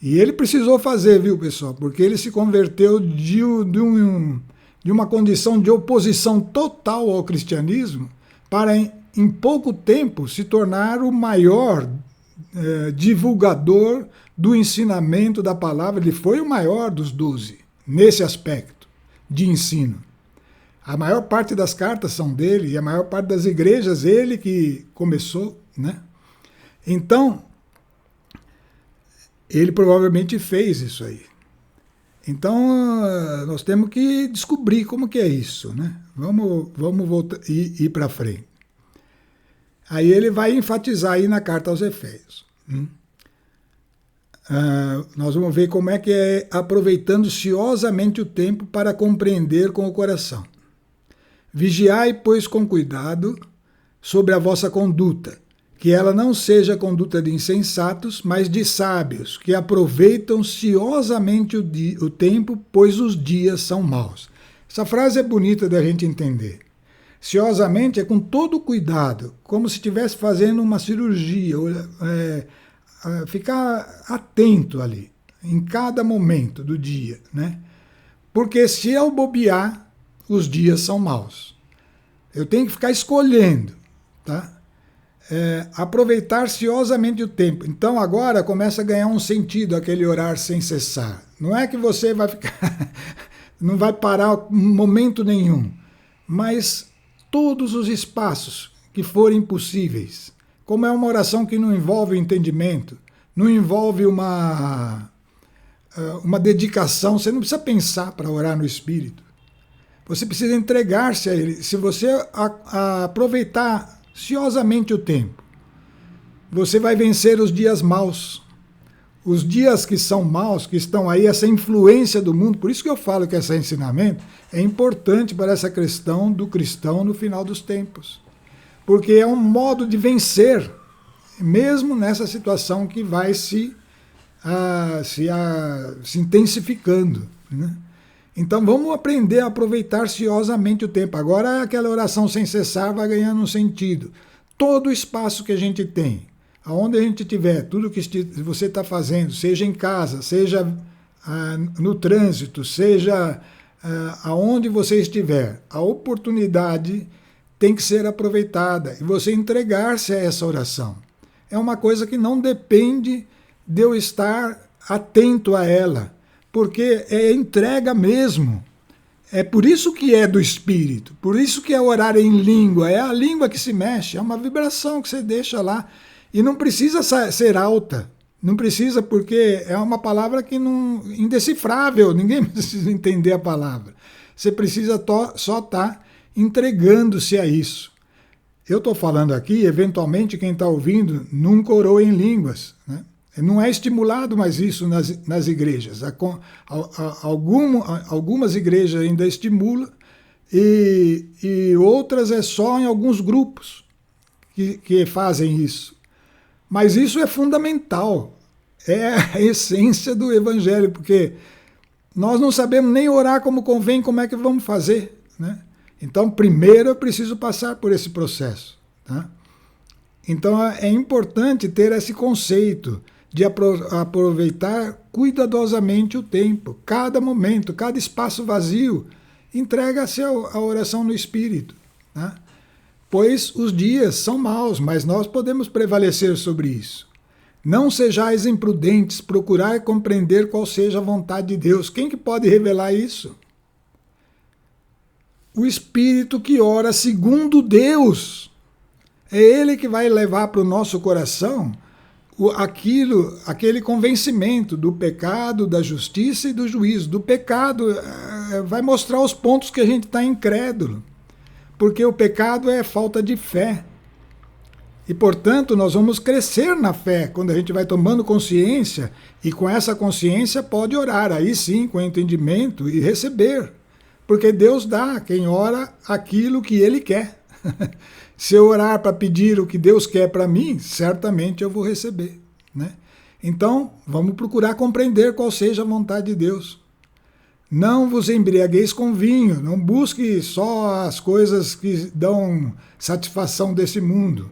E ele precisou fazer, viu, pessoal? Porque ele se converteu de uma condição de oposição total ao cristianismo para, em pouco tempo, se tornar o maior divulgador do ensinamento da palavra. Ele foi o maior dos 12, nesse aspecto de ensino. A maior parte das cartas são dele, e a maior parte das igrejas, ele que começou, né? Então, ele provavelmente fez isso aí. Então, nós temos que descobrir como que é isso, né? Vamos voltar e ir para frente. Aí ele vai enfatizar aí na carta aos Efésios. Nós vamos ver como é que é aproveitando ciosamente o tempo para compreender com o coração. Vigiai, pois, com cuidado sobre a vossa conduta, que ela não seja conduta de insensatos, mas de sábios, que aproveitam ciosamente o tempo, pois os dias são maus. Essa frase é bonita da gente entender. Ciosamente é com todo cuidado, como se estivesse fazendo uma cirurgia, ficar atento ali, em cada momento do dia, né? Porque se eu bobear, os dias são maus. Eu tenho que ficar escolhendo, tá? Aproveitar ciosamente o tempo. Então agora começa a ganhar um sentido aquele orar sem cessar. Não é que você vai ficar, não vai parar momento nenhum, mas todos os espaços que forem possíveis. Como é uma oração que não envolve entendimento, não envolve uma dedicação, você não precisa pensar para orar no Espírito. Você precisa entregar-se a Ele. Se você aproveitar ciosamente o tempo, você vai vencer os dias maus. Os dias que são maus, que estão aí, essa influência do mundo. Por isso que eu falo que esse ensinamento é importante para essa questão do cristão no final dos tempos. Porque é um modo de vencer, mesmo nessa situação que vai se intensificando, né? Então vamos aprender a aproveitar ciosamente o tempo. Agora aquela oração sem cessar vai ganhando um sentido. Todo o espaço que a gente tem, aonde a gente estiver, tudo que você está fazendo, seja em casa, seja no trânsito, seja aonde você estiver, a oportunidade tem que ser aproveitada e você entregar-se a essa oração. É uma coisa que não depende de eu estar atento a ela, porque é entrega mesmo. É por isso que é do Espírito, por isso que é orar em língua, é a língua que se mexe, é uma vibração que você deixa lá. E não precisa ser alta, não precisa, porque é uma palavra que não indecifrável, ninguém precisa entender a palavra. Você precisa só estar entregando-se a isso. Eu estou falando aqui, eventualmente quem está ouvindo nunca orou em línguas, né? Não é estimulado mais isso nas igrejas. Algumas igrejas ainda estimulam e outras é só em alguns grupos que fazem isso. Mas isso é fundamental, é a essência do Evangelho, porque nós não sabemos nem orar como convém, como é que vamos fazer, né? Então, primeiro eu preciso passar por esse processo, tá? Então, é importante ter esse conceito de aproveitar cuidadosamente o tempo, cada momento, cada espaço vazio, entrega-se a oração no Espírito, tá? Pois os dias são maus, mas nós podemos prevalecer sobre isso. Não sejais imprudentes, procurai compreender qual seja a vontade de Deus. Quem que pode revelar isso? O Espírito que ora segundo Deus. É Ele que vai levar para o nosso coração aquele convencimento do pecado, da justiça e do juízo. Do pecado, vai mostrar os pontos que a gente está incrédulo. Porque o pecado é falta de fé. E, portanto, nós vamos crescer na fé quando a gente vai tomando consciência, e com essa consciência pode orar, aí sim, com entendimento e receber. Porque Deus dá a quem ora aquilo que Ele quer. Se eu orar para pedir o que Deus quer para mim, certamente eu vou receber, né? Então, vamos procurar compreender qual seja a vontade de Deus. Não vos embriagueis com vinho, não busque só as coisas que dão satisfação desse mundo,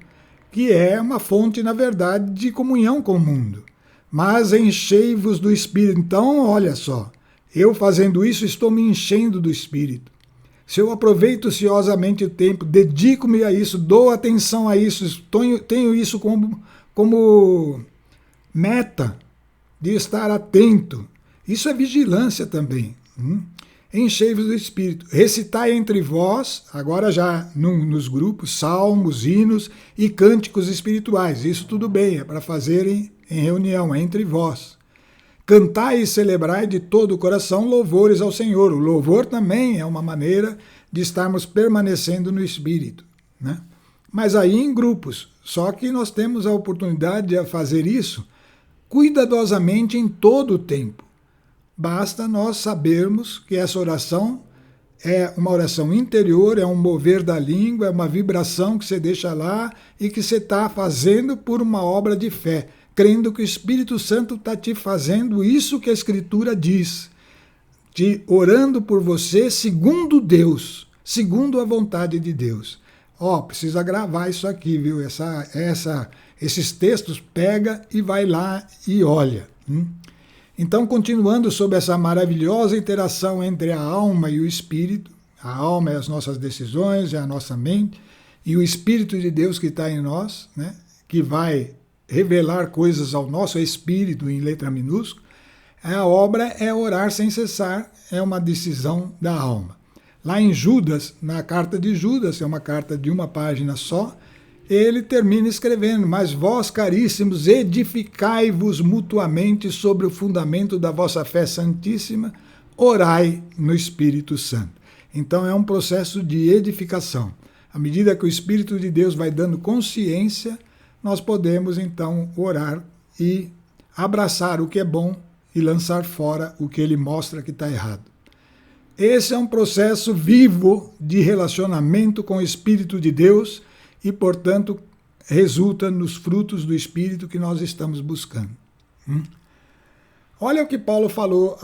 que é uma fonte, na verdade, de comunhão com o mundo. Mas enchei-vos do Espírito. Então, olha só, eu fazendo isso estou me enchendo do Espírito. Se eu aproveito ociosamente o tempo, dedico-me a isso, dou atenção a isso, tenho isso como meta de estar atento. Isso é vigilância também. Enchei-vos do Espírito. Recitai entre vós, agora já nos grupos, salmos, hinos e cânticos espirituais. Isso tudo bem, é para fazerem em reunião, entre vós. Cantai e celebrai de todo o coração louvores ao Senhor. O louvor também é uma maneira de estarmos permanecendo no Espírito, né? Mas aí em grupos. Só que nós temos a oportunidade de fazer isso cuidadosamente em todo o tempo. Basta nós sabermos que essa oração é uma oração interior, é um mover da língua, é uma vibração que você deixa lá e que você está fazendo por uma obra de fé, crendo que o Espírito Santo está te fazendo isso que a Escritura diz, te orando por você segundo Deus, segundo a vontade de Deus. Precisa gravar isso aqui, viu? Esses textos, pega e vai lá e olha. Então, continuando sobre essa maravilhosa interação entre a alma e o Espírito, a alma é as nossas decisões, é a nossa mente, e o Espírito de Deus que está em nós, né, que vai revelar coisas ao nosso espírito em letra minúscula, a obra é orar sem cessar, é uma decisão da alma. Lá em Judas, na carta de Judas, é uma carta de uma página só, ele termina escrevendo: mas vós, caríssimos, edificai-vos mutuamente sobre o fundamento da vossa fé santíssima, orai no Espírito Santo. Então é um processo de edificação. À medida que o Espírito de Deus vai dando consciência, nós podemos então orar e abraçar o que é bom e lançar fora o que ele mostra que está errado. Esse é um processo vivo de relacionamento com o Espírito de Deus e, portanto, resulta nos frutos do Espírito que nós estamos buscando. Olha o que Paulo falou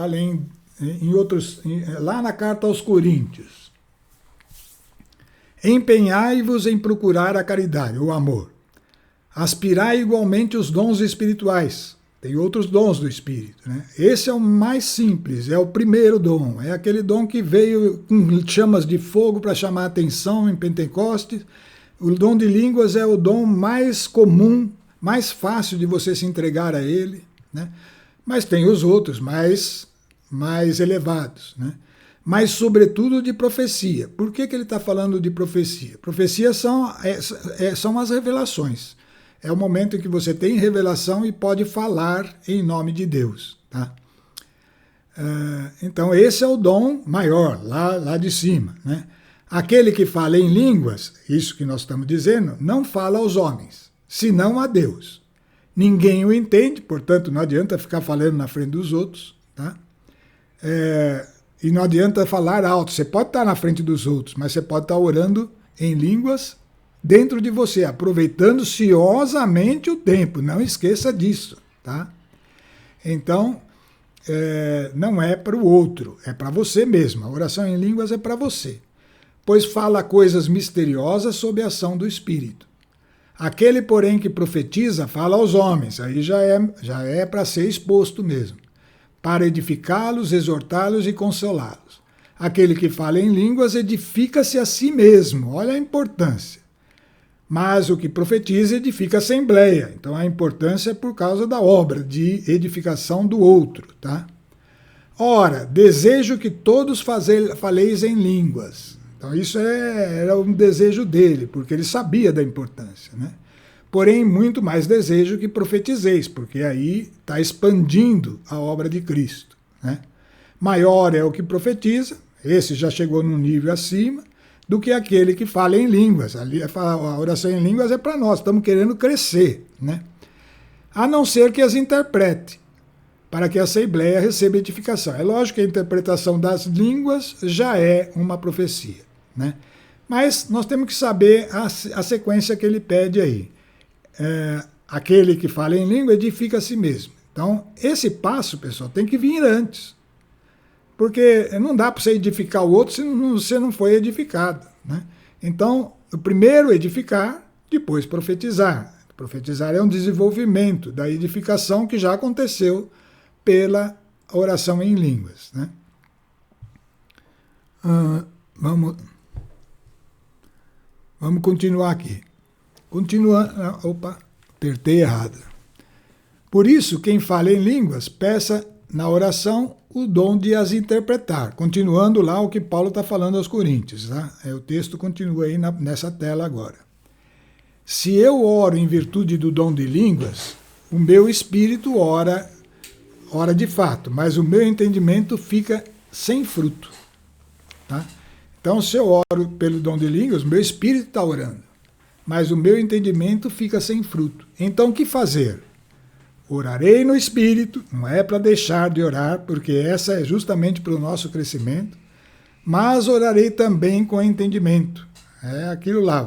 lá na carta aos Coríntios. Empenhai-vos em procurar a caridade, o amor. Aspirai igualmente os dons espirituais. Tem outros dons do Espírito, né? Esse é o mais simples, é o primeiro dom. É aquele dom que veio com chamas de fogo para chamar a atenção em Pentecostes. O dom de línguas é o dom mais comum, mais fácil de você se entregar a ele, né? Mas tem os outros, mais elevados, né? Mas, sobretudo, de profecia. Por que ele está falando de profecia? Profecia são as revelações. É o momento em que você tem revelação e pode falar em nome de Deus, tá? Então, esse é o dom maior, lá de cima, né? Aquele que fala em línguas, isso que nós estamos dizendo, não fala aos homens, senão a Deus. Ninguém o entende, portanto, não adianta ficar falando na frente dos outros, tá? E não adianta falar alto. Você pode estar na frente dos outros, mas você pode estar orando em línguas dentro de você, aproveitando ciosamente o tempo. Não esqueça disso, tá? Então, não é para o outro, é para você mesmo. A oração em línguas é para você, pois fala coisas misteriosas sob a ação do Espírito. Aquele, porém, que profetiza, fala aos homens, aí já é para ser exposto mesmo, para edificá-los, exortá-los e consolá-los. Aquele que fala em línguas edifica-se a si mesmo, olha a importância. Mas o que profetiza edifica a assembleia, então a importância é por causa da obra de edificação do outro, tá? Ora, desejo que todos faleis em línguas. Então isso era um desejo dele, porque ele sabia da importância, né? Porém, muito mais desejo que profetizeis, porque aí está expandindo a obra de Cristo, né? Maior é o que profetiza, esse já chegou num nível acima, do que aquele que fala em línguas. A oração em línguas é para nós, estamos querendo crescer, né? A não ser que as interprete, para que a Assembleia receba edificação. É lógico que a interpretação das línguas já é uma profecia, né? Mas nós temos que saber a sequência que ele pede aí. Aquele que fala em língua edifica a si mesmo. Então, esse passo, pessoal, tem que vir antes. Porque não dá para você edificar o outro se você não foi edificado, né? Então, o primeiro edificar, depois profetizar. Profetizar é um desenvolvimento da edificação que já aconteceu pela oração em línguas, né? Vamos continuar aqui. Continuando. Opa, apertei errado. Por isso, quem fala em línguas, peça na oração o dom de as interpretar. Continuando lá o que Paulo está falando aos Coríntios, tá? O texto continua aí nessa tela agora. Se eu oro em virtude do dom de línguas, o meu espírito ora de fato, mas o meu entendimento fica sem fruto, tá? Então, se eu oro pelo dom de línguas, meu espírito está orando, mas o meu entendimento fica sem fruto. Então, o que fazer? Orarei no Espírito, não é para deixar de orar, porque essa é justamente para o nosso crescimento, mas orarei também com entendimento. É aquilo lá,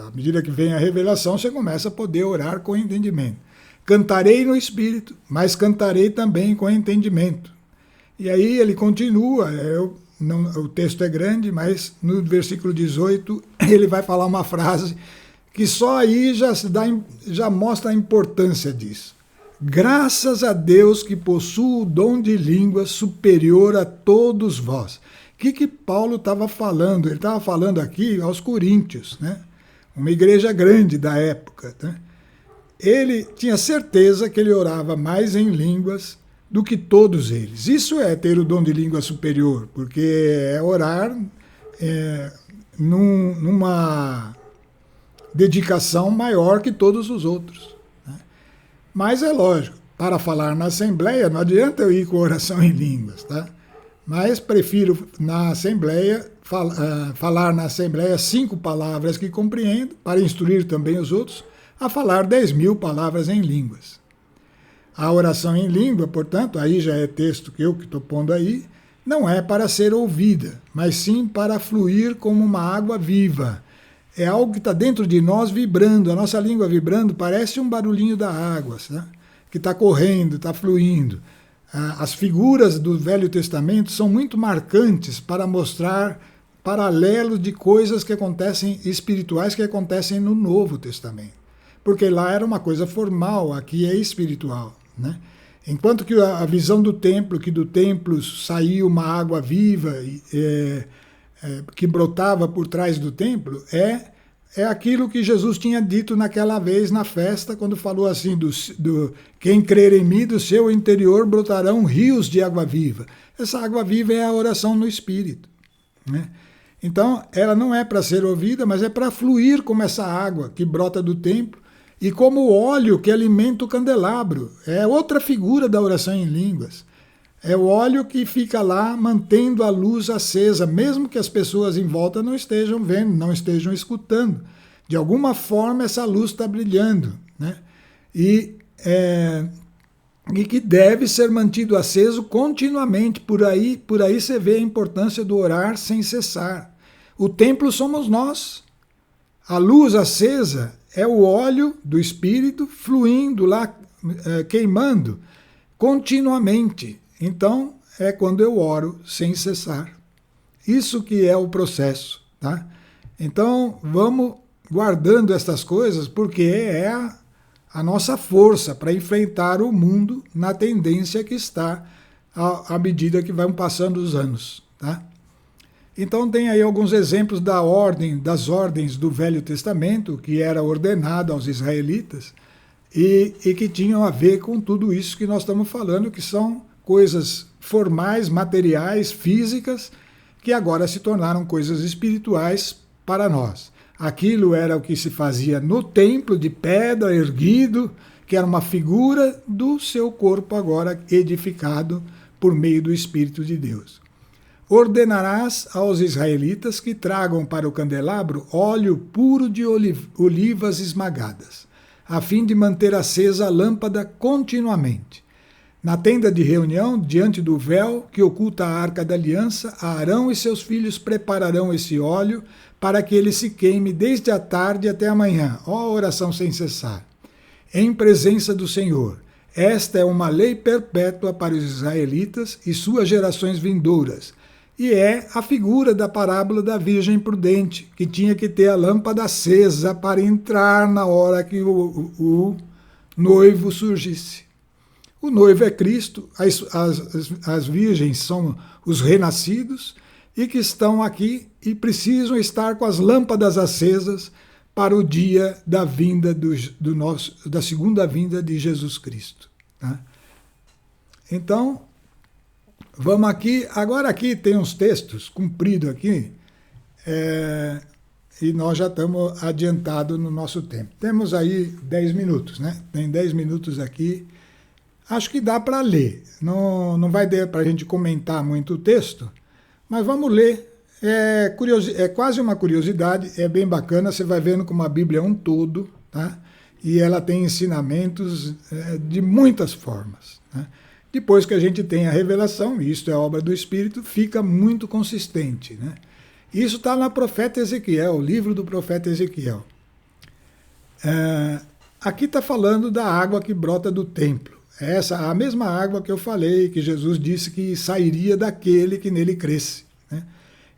à medida que vem a revelação, você começa a poder orar com entendimento. Cantarei no Espírito, mas cantarei também com entendimento. E aí ele continua, o texto é grande, mas no versículo 18 ele vai falar uma frase que só aí já mostra a importância disso. Graças a Deus que possui o dom de língua superior a todos vós. O que Paulo estava falando? Ele estava falando aqui aos Coríntios, né? Uma igreja grande da época, né? Ele tinha certeza que ele orava mais em línguas do que todos eles. Isso é ter o dom de língua superior, porque é orar numa dedicação maior que todos os outros. Mas é lógico, para falar na Assembleia, não adianta eu ir com oração em línguas, tá? Mas prefiro na Assembleia, falar na Assembleia 5 palavras que compreendo, para instruir também os outros, a falar 10.000 palavras em línguas. A oração em língua, portanto, aí já é texto que eu estou pondo aí, não é para ser ouvida, mas sim para fluir como uma água viva. É algo que está dentro de nós vibrando, a nossa língua vibrando parece um barulhinho da água, né? Que está correndo, está fluindo. As figuras do Velho Testamento são muito marcantes para mostrar paralelos de coisas que acontecem, espirituais que acontecem no Novo Testamento. Porque lá era uma coisa formal, aqui é espiritual, né? Enquanto que a visão do templo, que do templo saía uma água viva, que brotava por trás do templo, é aquilo que Jesus tinha dito naquela vez na festa, quando falou assim, quem crer em mim, do seu interior brotarão rios de água viva. Essa água viva é a oração no Espírito, né? Então, ela não é para ser ouvida, mas é para fluir como essa água que brota do templo, e como o óleo que alimenta o candelabro. É outra figura da oração em línguas. É o óleo que fica lá mantendo a luz acesa, mesmo que as pessoas em volta não estejam vendo, não estejam escutando. De alguma forma essa luz está brilhando, né? E que deve ser mantido aceso continuamente. Por aí você vê a importância do orar sem cessar. O templo somos nós. A luz acesa é o óleo do Espírito fluindo lá, queimando continuamente. Então, é quando eu oro sem cessar. Isso que é o processo, tá? Então, vamos guardando estas coisas, porque é a nossa força para enfrentar o mundo na tendência que está à medida que vão passando os anos, tá? Então tem aí alguns exemplos das ordens do Velho Testamento, que era ordenado aos israelitas, e que tinham a ver com tudo isso que nós estamos falando, que são coisas formais, materiais, físicas, que agora se tornaram coisas espirituais para nós. Aquilo era o que se fazia no templo de pedra erguido, que era uma figura do seu corpo agora edificado por meio do Espírito de Deus. Ordenarás aos israelitas que tragam para o candelabro óleo puro de olivas esmagadas, a fim de manter acesa a lâmpada continuamente. Na tenda de reunião, diante do véu que oculta a arca da aliança, Arão e seus filhos prepararão esse óleo para que ele se queime desde a tarde até a manhã. Ó, oração sem cessar. Em presença do Senhor. Esta é uma lei perpétua para os israelitas e suas gerações vindouras. E é a figura da parábola da Virgem Prudente, que tinha que ter a lâmpada acesa para entrar na hora que o noivo surgisse. O noivo é Cristo, as virgens são os renascidos e que estão aqui e precisam estar com as lâmpadas acesas para o dia da vinda da segunda vinda de Jesus Cristo. Tá? Então, vamos aqui. Agora aqui tem uns textos compridos aqui e nós já estamos adiantados no nosso tempo. Temos aí 10 minutos, né? Tem 10 minutos aqui. Acho que dá para ler. Não vai dar para a gente comentar muito o texto, mas vamos ler. É quase uma curiosidade, é bem bacana, você vai vendo como a Bíblia é um todo, tá? E ela tem ensinamentos de muitas formas. Né? Depois que a gente tem a revelação, e isto é obra do Espírito, fica muito consistente. Né? Isso está na profeta Ezequiel, o livro do profeta Ezequiel. Aqui está falando da água que brota do templo. A mesma água que eu falei, que Jesus disse que sairia daquele que nele cresce. Né?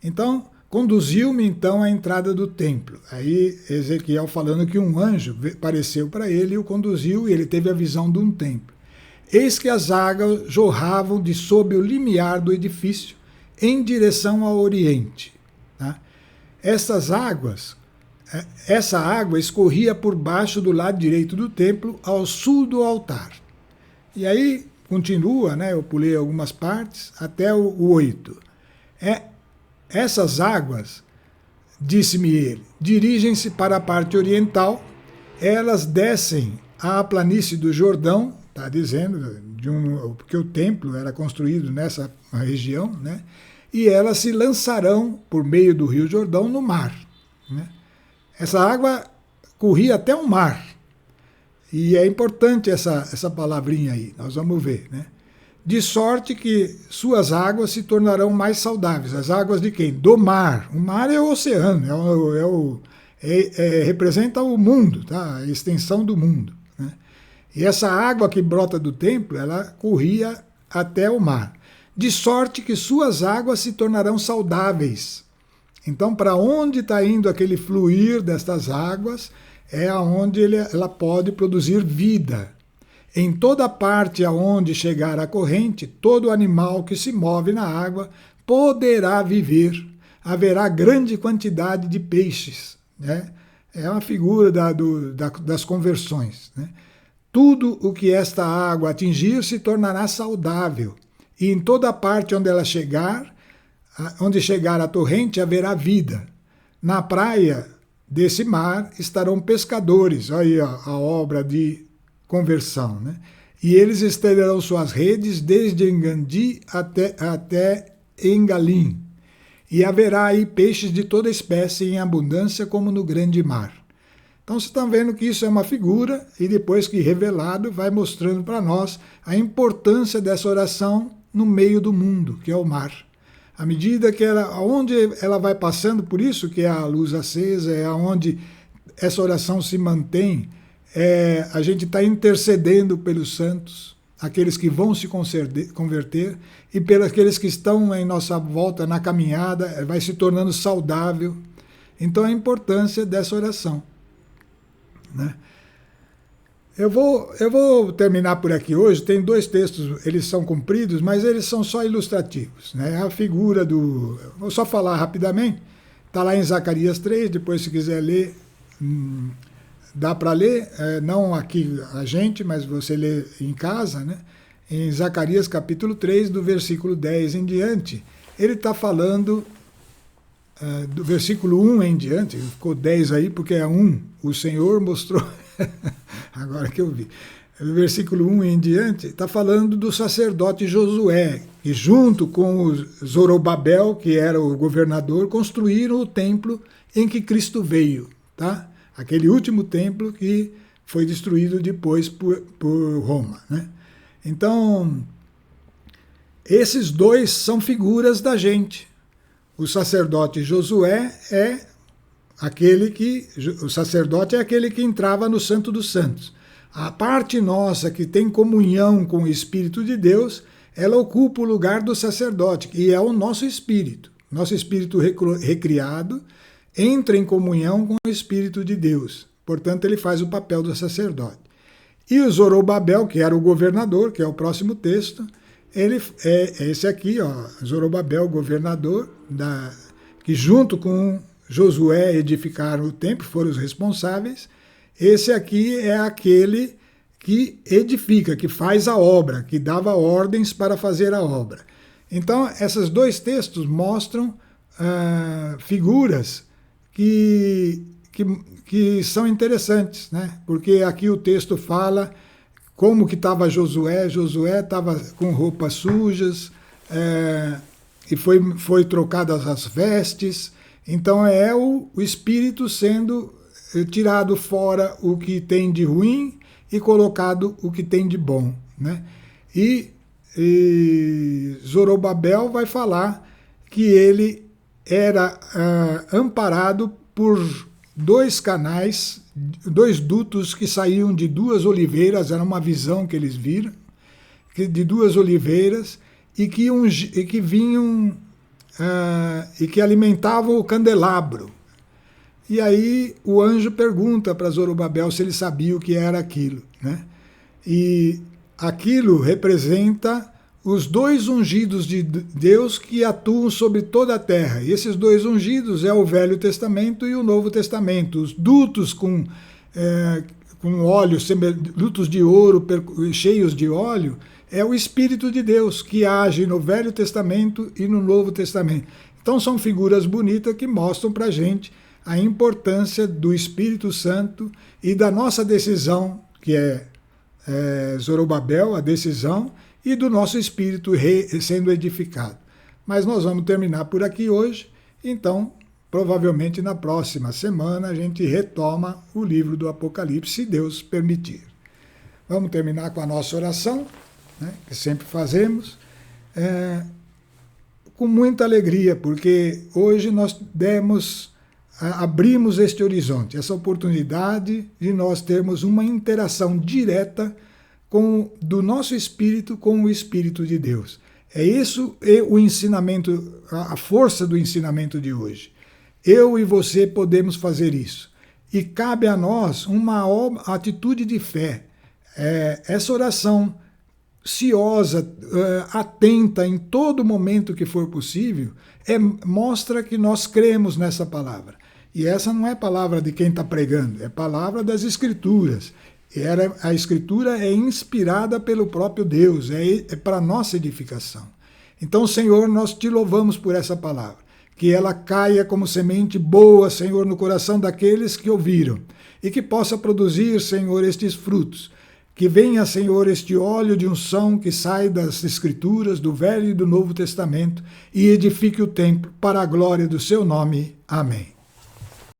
Então, conduziu-me então à entrada do templo. Aí Ezequiel falando que um anjo apareceu para ele e o conduziu, e ele teve a visão de um templo. Eis que as águas jorravam de sob o limiar do edifício, em direção ao oriente. Tá? Essa água escorria por baixo do lado direito do templo, ao sul do altar. E aí continua, né? Eu pulei algumas partes, até o 8. Essas águas, disse-me ele, dirigem-se para a parte oriental, elas descem à planície do Jordão, está dizendo, porque o templo era construído nessa região, né? E elas se lançarão por meio do rio Jordão no mar. Né? Essa água corria até o mar. E é importante essa palavrinha aí, nós vamos ver. Né? De sorte que suas águas se tornarão mais saudáveis. As águas de quem? Do mar. O mar é o oceano, representa o mundo, tá? A extensão do mundo. Né? E essa água que brota do templo, ela corria até o mar. De sorte que suas águas se tornarão saudáveis. Então, para onde está indo aquele fluir destas águas, é aonde ela pode produzir vida. Em toda parte aonde chegar a corrente, todo animal que se move na água poderá viver. Haverá grande quantidade de peixes. Né? É uma figura das conversões. Né? Tudo o que esta água atingir se tornará saudável. E em toda parte onde chegar a torrente, haverá vida. Na praia desse mar estarão pescadores. Olha aí a obra de conversão. Né? E eles estenderão suas redes desde Engandi até Engalim. E haverá aí peixes de toda espécie em abundância, como no grande mar. Então vocês estão vendo que isso é uma figura, e depois que revelado, vai mostrando para nós a importância dessa oração no meio do mundo, que é o mar. À medida que onde ela vai passando, por isso que é a luz acesa, é onde essa oração se mantém, a gente está intercedendo pelos santos, aqueles que vão se converter e pelos aqueles que estão em nossa volta na caminhada, vai se tornando saudável. Então a importância dessa oração, né? Eu vou terminar por aqui hoje. Tem 2 textos, eles são compridos, mas eles são só ilustrativos, né? A figura do... Vou só falar rapidamente. Está lá em Zacarias 3, depois se quiser ler, dá para ler, não aqui a gente, mas você lê em casa, né? Em Zacarias capítulo 3, do versículo 10 em diante, ele está falando... do versículo 1 em diante, ficou 10 aí porque é 1, o Senhor mostrou, agora que eu vi, o versículo 1 em diante, está falando do sacerdote Josué, que junto com o Zorobabel, que era o governador, construíram o templo em que Cristo veio, tá? Aquele último templo que foi destruído depois por Roma, né? Então, esses 2 são figuras da gente. O sacerdote Josué o sacerdote é aquele que entrava no Santo dos Santos. A parte nossa que tem comunhão com o Espírito de Deus, ela ocupa o lugar do sacerdote, que é o nosso espírito. Nosso espírito recriado entra em comunhão com o Espírito de Deus. Portanto, ele faz o papel do sacerdote. E o Zorobabel, que era o governador, que é o próximo texto, ele é esse aqui, ó, Zorobabel, governador, que junto com Josué edificaram o templo, foram os responsáveis. Esse aqui é aquele que edifica, que faz a obra, que dava ordens para fazer a obra. Então, esses 2 textos mostram figuras que são interessantes, né? Porque aqui o texto fala como que estava Josué. Josué estava com roupas sujas, e foi trocadas as vestes. Então é o espírito sendo tirado fora o que tem de ruim e colocado o que tem de bom, né? E Zorobabel vai falar que ele era amparado por 2 canais, 2 dutos que saíam de 2 oliveiras, era uma visão que eles viram, de 2 oliveiras, e que vinham e que alimentavam o candelabro. E aí o anjo pergunta para Zorobabel se ele sabia o que era aquilo, né? E aquilo representa os 2 ungidos de Deus que atuam sobre toda a terra. E esses 2 ungidos é o Velho Testamento e o Novo Testamento. Os dutos com óleo, dutos de ouro cheios de óleo, é o Espírito de Deus que age no Velho Testamento e no Novo Testamento. Então são figuras bonitas que mostram para a gente a importância do Espírito Santo e da nossa decisão, que é Zorobabel, a decisão, e do nosso espírito sendo edificado. Mas nós vamos terminar por aqui hoje, então provavelmente na próxima semana a gente retoma o livro do Apocalipse, se Deus permitir. Vamos terminar com a nossa oração, né, que sempre fazemos, com muita alegria, porque hoje nós abrimos este horizonte, essa oportunidade de nós termos uma interação direta do nosso espírito com o Espírito de Deus. É isso o ensinamento, a força do ensinamento de hoje. Eu e você podemos fazer isso. E cabe a nós uma atitude de fé. Essa oração ciosa, atenta em todo momento que for possível, mostra que nós cremos nessa palavra. E essa não é palavra de quem está pregando, é palavra das Escrituras. A Escritura é inspirada pelo próprio Deus, é para nossa edificação. Então, Senhor, nós te louvamos por essa palavra, que ela caia como semente boa, Senhor, no coração daqueles que ouviram, e que possa produzir, Senhor, estes frutos. Que venha, Senhor, este óleo de unção que sai das Escrituras, do Velho e do Novo Testamento, e edifique o templo para a glória do seu nome. Amém.